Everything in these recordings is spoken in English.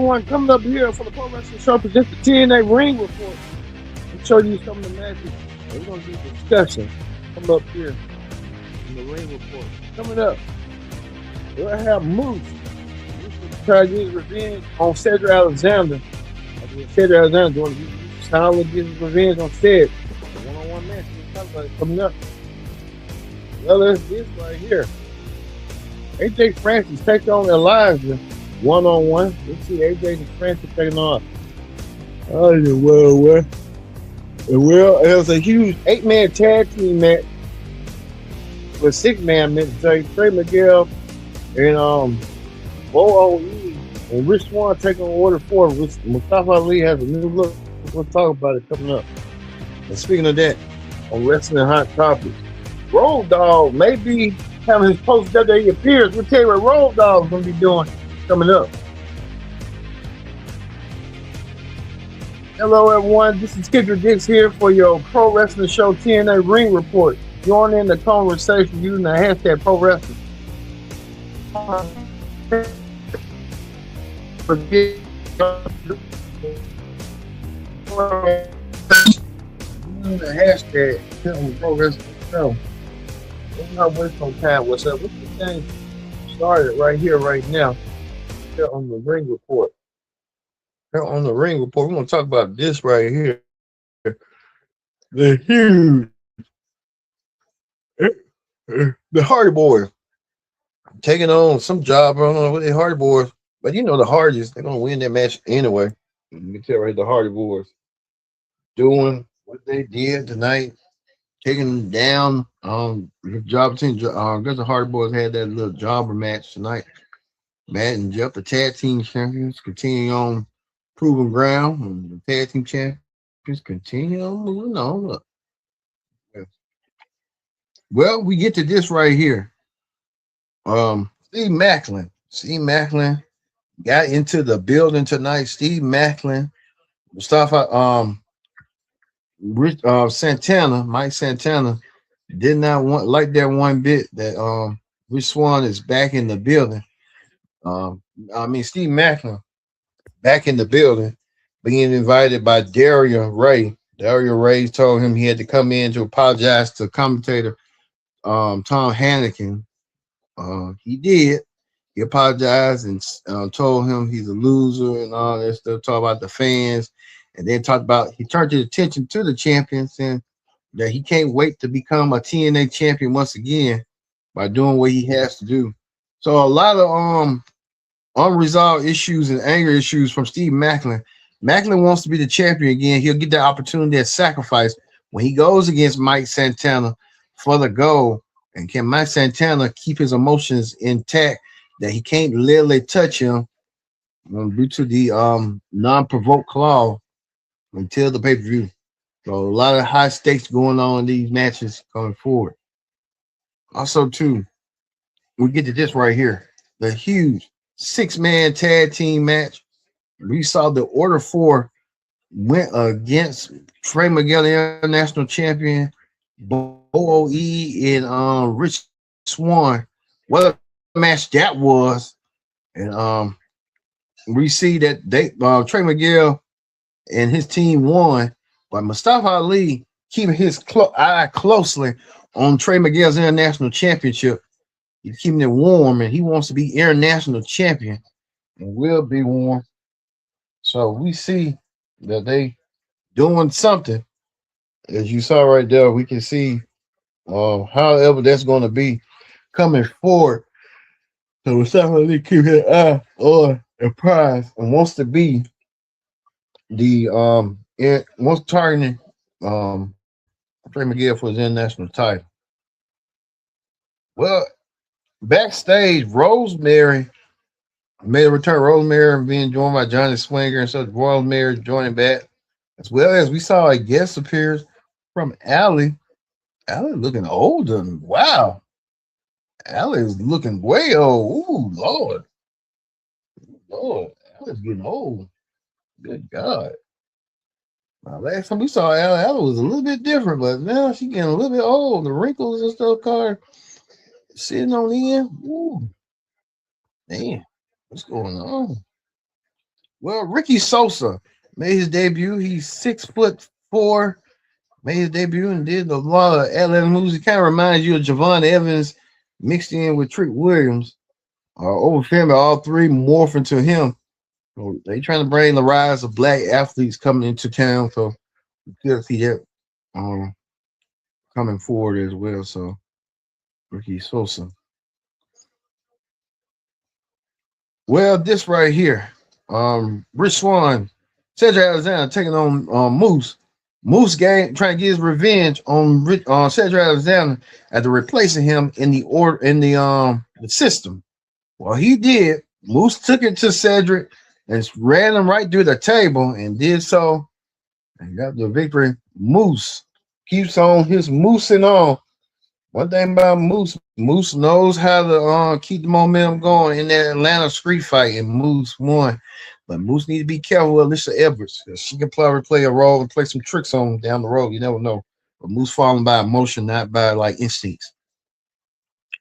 one-on-one coming up here for the Pro Wrestling Show presents the TNA Ring Report. I'll show you some of the matches. We're going to do a discussion coming up here in the Ring Report. Coming up, we'll have Moose. Moose will try to get his revenge on Cedric Alexander. Cedric Alexander going to get his revenge on Ced. The one-on-one match we'll talk about it coming up. Well, there's this right here. AJ Francis takes on Elijah one-on-one. Let's see AJ Francis taking on. Well, it was a huge 8-man tag team match with 6-man match. Trey Miguel and OOE and Rich Swann taking on Order 4. Mustafa Ali has a new look. We'll talk about it coming up. And speaking of that, on Wrestling Hot Topics, Road Dogg may be having his post WWE appearance. We'll tell you what Road Dogg's going to be doing coming up. Hello, everyone. This is Cedric Dix here for your Pro Wrestling Show TNA Ring Report. Join in the conversation using the hashtag Pro Wrestling. The hashtag Pro Wrestling Show. Let's not waste no time. What's up? What's the thing started right here, right now? Here on the Ring Report. Here on the Ring Report, we're going to talk about this right here. The huge, the Hardy Boys taking on some job. I don't know what the Hardy Boys, but you know the Hardys, they're going to win that match anyway. You can tell right the Hardy Boys doing what they did tonight. Taking down job team. I guess the Hardy Boys had that little jobber match tonight. Matt and Jeff, the tag team champions, continue on proven ground. And the tag team champions continue on moving on up. Well, we get to this right here. Steve Maclin. Steve Maclin got into the building tonight. Steve Maclin, Mustafa Santana, Mike Santana, did not like that one bit that Rich Swann is back in the building. Steve Maclin back in the building, being invited by Daria Ray. Daria Ray told him he had to come in to apologize to commentator Tom Hannigan. He did. He apologized and told him he's a loser and all that stuff. Talk about the fans. And then he turned his attention to the champions and that he can't wait to become a TNA champion once again by doing what he has to do. So a lot of unresolved issues and anger issues from Steve Maclin. Maclin wants to be the champion again. He'll get that opportunity at Sacrifice when he goes against Mike Santana for the gold. And can Mike Santana keep his emotions intact that he can't literally touch him due to the non-provoke clause until the pay-per-view. So a lot of high stakes going on in these matches going forward. Also, too, we get to this right here. The huge 6-man tag team match. We saw the Order 4 went against Trey Miguel, the international champion, OOE, and Rich Swann. What a match that was. And we see that Trey Miguel and his team won, but Mustafa Ali keeping his eye closely on Trey Miguel's international championship. He's keeping it warm, and he wants to be international champion and will be warm. So we see that they doing something. As you saw right there, we can see however that's going to be coming forward. So Mustafa Ali keep his eye on the prize and wants to be the wants targeting Trey Miguel for his international title. Well, backstage, Rosemary made a return. Rosemary being joined by Johnny Swinger, and so Rosemary joining back, as well as we saw a guest appearance from Allie. Allie looking older. Wow, Allie is looking way old. Ooh, Lord, Allie's getting old. Good God. Last time we saw Allie was a little bit different, but now she's getting a little bit old. The wrinkles and stuff are sitting on the end. Ooh. Man, what's going on? Well, Ricky Sosa made his debut. He's 6'4". Made his debut and did a lot of Atlanta moves. He kind of reminds you of Javon Evans mixed in with Trick Williams. Over film, all three morph into him. So they trying to bring the rise of black athletes coming into town. So you could see that coming forward as well. So Ricky Sosa. Well, this right here, Rich Swann, Cedric Alexander taking on Moose. Moose trying to get his revenge on Cedric Alexander after replacing him in the system. Well, he did. Moose took it to Cedric and ran him right through the table and did so and got the victory. Moose keeps on his moosing on. One thing about Moose knows how to keep the momentum going in that Atlanta street fight, and Moose won. But Moose need to be careful with Alicia Edwards, because she can probably play a role and play some tricks on him down the road. You never know. But Moose falling by emotion, not by like instincts.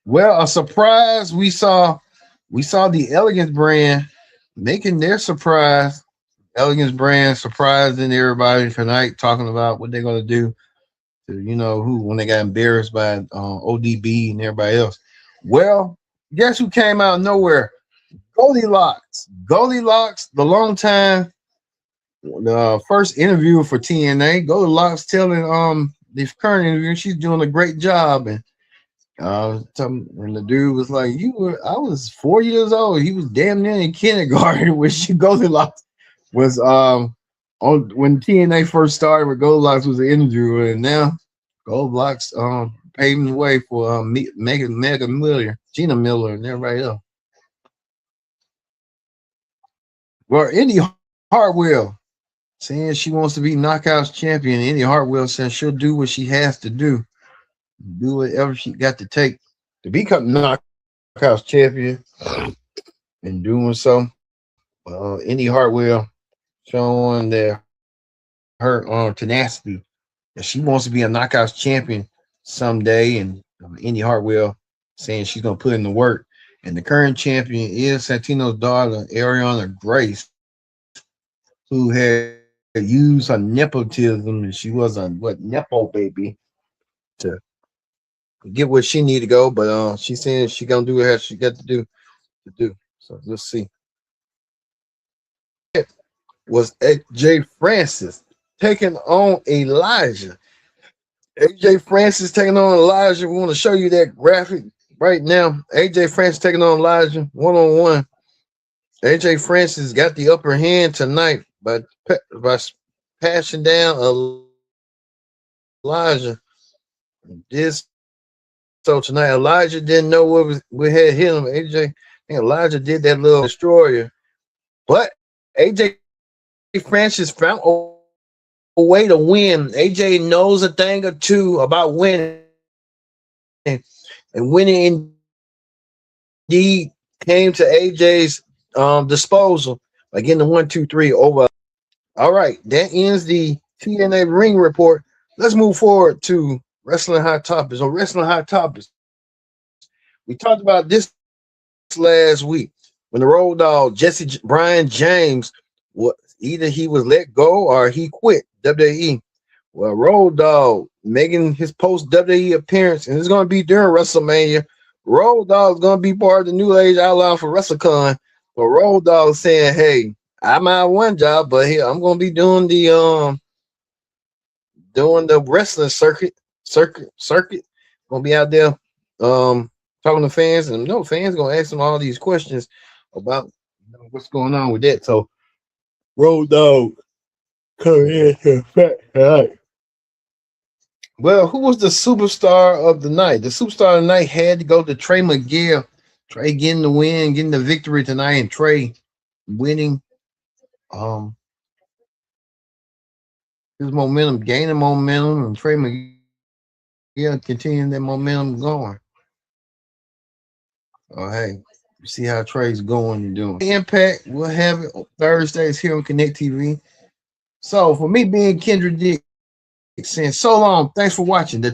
Well, a surprise we saw the Elegance brand making their surprise. Elegance brand surprising everybody tonight, talking about what they're gonna do. Who when they got embarrassed by ODB and everybody else. Well, guess who came out of nowhere? Goldilocks, the long time, the first interview for TNA. Goldilocks telling this current interview she's doing a great job, and the dude was like, I was 4 years old. He was damn near in kindergarten when Goldilocks was when TNA first started with Goldilocks was an interviewer, and now Goldilocks paving the way for Mega Miller, Gina Miller, and everybody else. Well, Indy Hartwell saying she wants to be Knockouts champion. Indy Hartwell says she'll do what she has to do whatever she got to take to become Knockouts champion. In doing so, Indy Hartwell showing that her tenacity that she wants to be a Knockouts champion someday, and Indy Hartwell saying she's gonna put in the work. And the current champion is Santino's daughter, Ariana Grace, who had used her nepotism, and she was a nepo baby to get where she need to go. But she saying she gonna do what she got to do. So let's see. It was AJ Francis taking on Elijah. AJ Francis taking on Elijah. We want to show you that graphic right now. AJ Francis taking on Elijah one-on-one. AJ Francis got the upper hand tonight by passing down Elijah. So tonight Elijah didn't know what had hit him. Elijah did that little destroyer, but AJ Francis found a way to win. AJ knows a thing or two about winning, and winning indeed came to AJ's disposal by getting the 1-2-3 over. All right, that ends the TNA Ring Report. Let's move forward to Wrestling Hot Topics. On Wrestling Hot Topics, we talked about this last week when the Road Dogg Brian James, either he was let go or he quit WWE. Well, Road Dogg making his post WWE appearance, and it's going to be during WrestleMania. Road Dogg is going to be part of the New Age Outlaw for WrestleCon. But Road Dogg saying, "Hey, I'm out one job, but here I'm going to be doing the wrestling circuit. Gonna be out there talking to fans, and fans gonna ask them all these questions about what's going on with that." So Road Dogg come in here. Right. Well, who was the superstar of the night? The superstar of the night had to go to Trey Miguel. Trey getting the win, getting the victory tonight, and Trey winning his momentum, gaining momentum, and Trey Miguel continuing that momentum going. Oh, hey, you see how Trey's going and doing. Impact, we'll have it Thursdays here on Connect TV. So for me being Kendrick Dick, saying so long, thanks for watching the